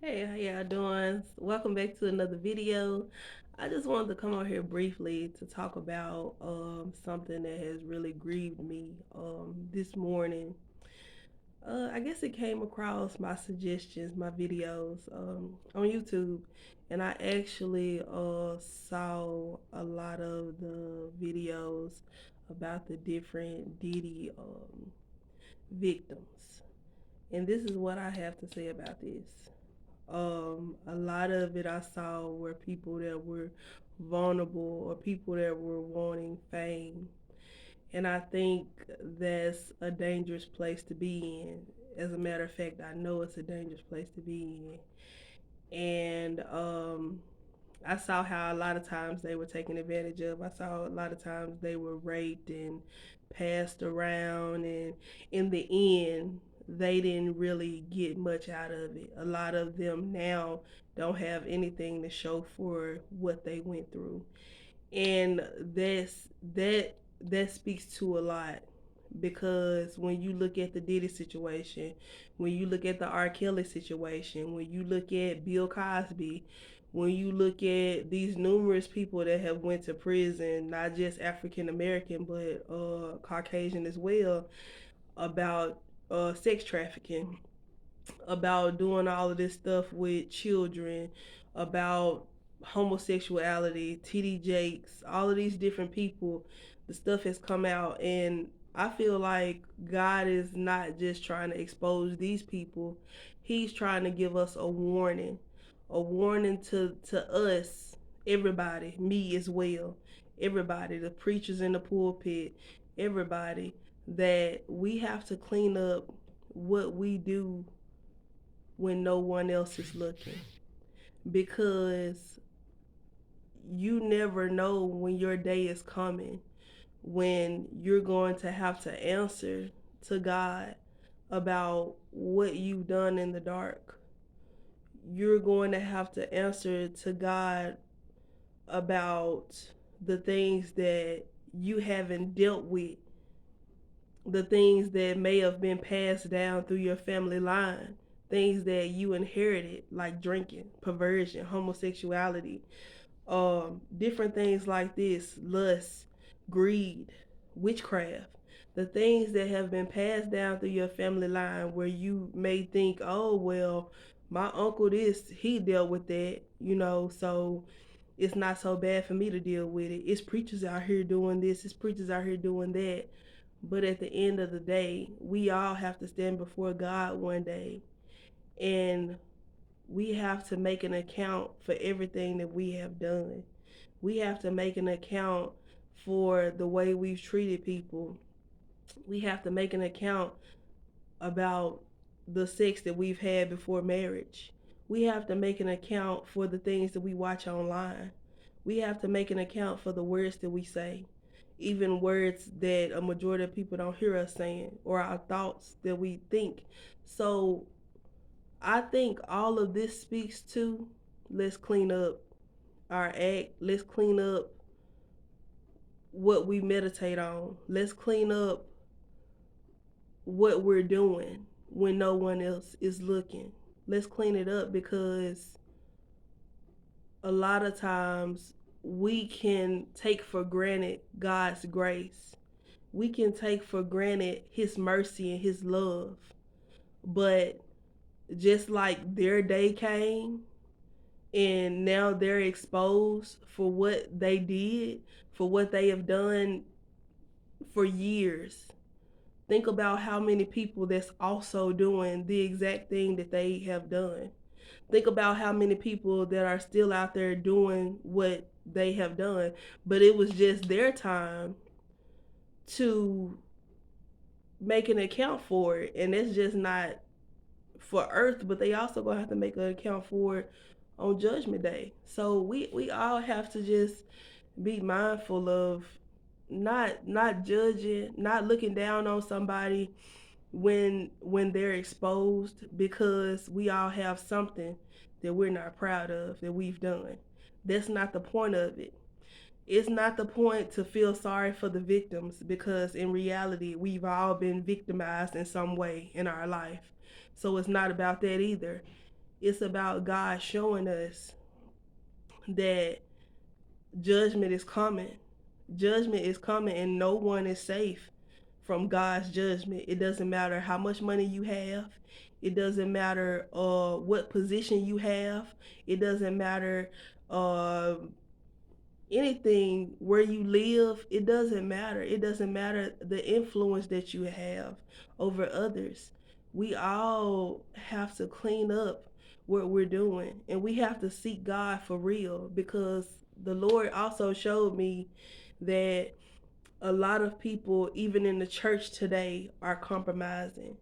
Hey, how y'all doing? Welcome back to another video. I just wanted to come on here briefly to talk about something that has really grieved me this morning. I guess it came across my suggestions, my videos on YouTube, and I actually saw a lot of the videos about the different Diddy victims. And this is what I have to say about this. A lot of it I saw were people that were vulnerable or people that were wanting fame. And I think that's a dangerous place to be in. As a matter of fact, I know it's a dangerous place to be in. And I saw how a lot of times they were taken advantage of. I saw a lot of times they were raped and passed around, and in the end, they didn't really get much out of it. A lot of them now don't have anything to show for what they went through, and that speaks to a lot because when you look at the Diddy situation, when you look at the R. Kelly situation, when you look at Bill Cosby, when you look at these numerous people that have went to prison, not just African American but Caucasian as well, about sex trafficking, about doing all of this stuff with children, about homosexuality, TD Jakes, all of these different people, the stuff has come out, and I feel like God is not just trying to expose these people, He's trying to give us a warning to us, everybody, me as well, everybody, the preachers in the pulpit, everybody, that we have to clean up what we do when no one else is looking, because you never know when your day is coming, when you're going to have to answer to God about what you've done in the dark. You're going to have to answer to God about the things that you haven't dealt with, the things that may have been passed down through your family line, things that you inherited, like drinking, perversion, homosexuality, different things like this, lust, greed, witchcraft, the things that have been passed down through your family line where you may think, oh, well, my uncle this, he dealt with that, so it's not so bad for me to deal with it. It's preachers out here doing this, it's preachers out here doing that. But at the end of the day, we all have to stand before God one day, and we have to make an account for everything that we have done. We have to make an account for the way we've treated people. We have to make an account about the sex that we've had before marriage. We have to make an account for the things that we watch online. We have to make an account for the words that we say, even words that a majority of people don't hear us saying, or our thoughts that we think. So I think all of this speaks to, let's clean up our act. Let's clean up what we meditate on. Let's clean up what we're doing when no one else is looking. Let's clean it up, because a lot of times we can take for granted God's grace. We can take for granted His mercy and His love. But just like their day came, and now they're exposed for what they did, for what they have done for years. Think about how many people that's also doing the exact thing that they have done. Think about how many people that are still out there doing what they have done, but it was just their time to make an account for it. And it's just not for earth, but they also gonna have to make an account for it on Judgment Day. So we all have to just be mindful of not judging, not looking down on somebody when they're exposed, because we all have something that we're not proud of that we've done. That's not the point of it. It's not the point to feel sorry for the victims, because in reality we've all been victimized in some way in our life. So it's not about that either. It's about God showing us that judgment is coming. Judgment is coming, and no one is safe from God's judgment. It doesn't matter how much money you have. It doesn't matter what position you have. It doesn't matter uh, anything where you live. It doesn't matter. It doesn't matter the influence that you have over others. We all have to clean up what we're doing, and we have to seek God for real, because the Lord also showed me that a lot of people, even in the church today, are compromising.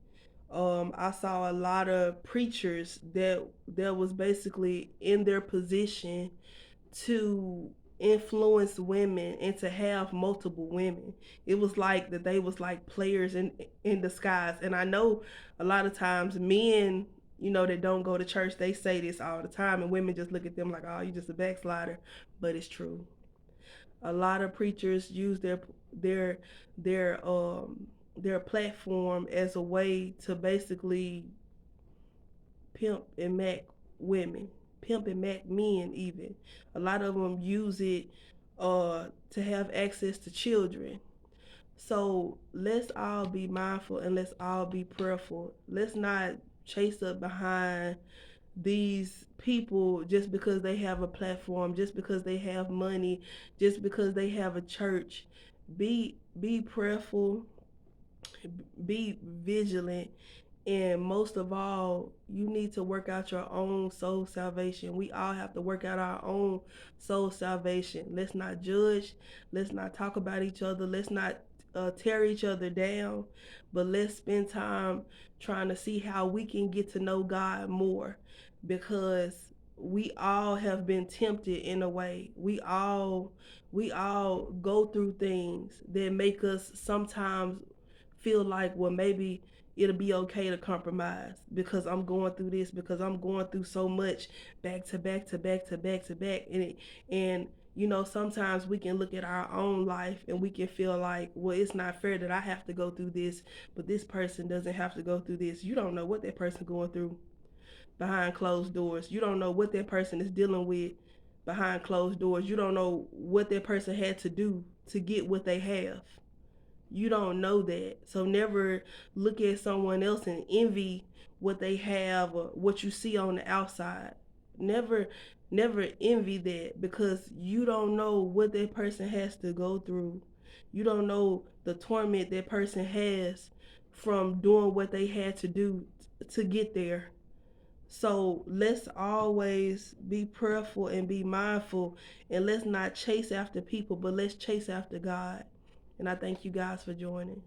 I saw a lot of preachers that was basically in their position to influence women and to have multiple women. It was like that they was like players in disguise. And I know a lot of times men, that don't go to church, they say this all the time, and women just look at them like, oh, you just a backslider. But it's true. A lot of preachers use their their um their platform as a way to basically pimp and mac women, pimp and mac men even. A lot of them use it to have access to children. So let's all be mindful and let's all be prayerful. Let's not chase up behind these people just because they have a platform, just because they have money, just because they have a church. Be prayerful, be vigilant, and most of all, you need to work out your own soul salvation. We all have to work out our own soul salvation. Let's not judge. Let's not talk about each other. Let's not tear each other down. But let's spend time trying to see how we can get to know God more, because we all have been tempted in a way. We all go through things that make us sometimes feel like, well, maybe it'll be okay to compromise because I'm going through this, because I'm going through so much back to back to back to back to back. And sometimes we can look at our own life and we can feel like, well, it's not fair that I have to go through this, but this person doesn't have to go through this. You don't know what that person going through behind closed doors. You don't know what that person is dealing with behind closed doors. You don't know what that person had to do to get what they have. You don't know that. So never look at someone else and envy what they have or what you see on the outside. Never envy that, because you don't know what that person has to go through. You don't know the torment that person has from doing what they had to do to get there. So let's always be prayerful and be mindful, and let's not chase after people, but let's chase after God. And I thank you guys for joining.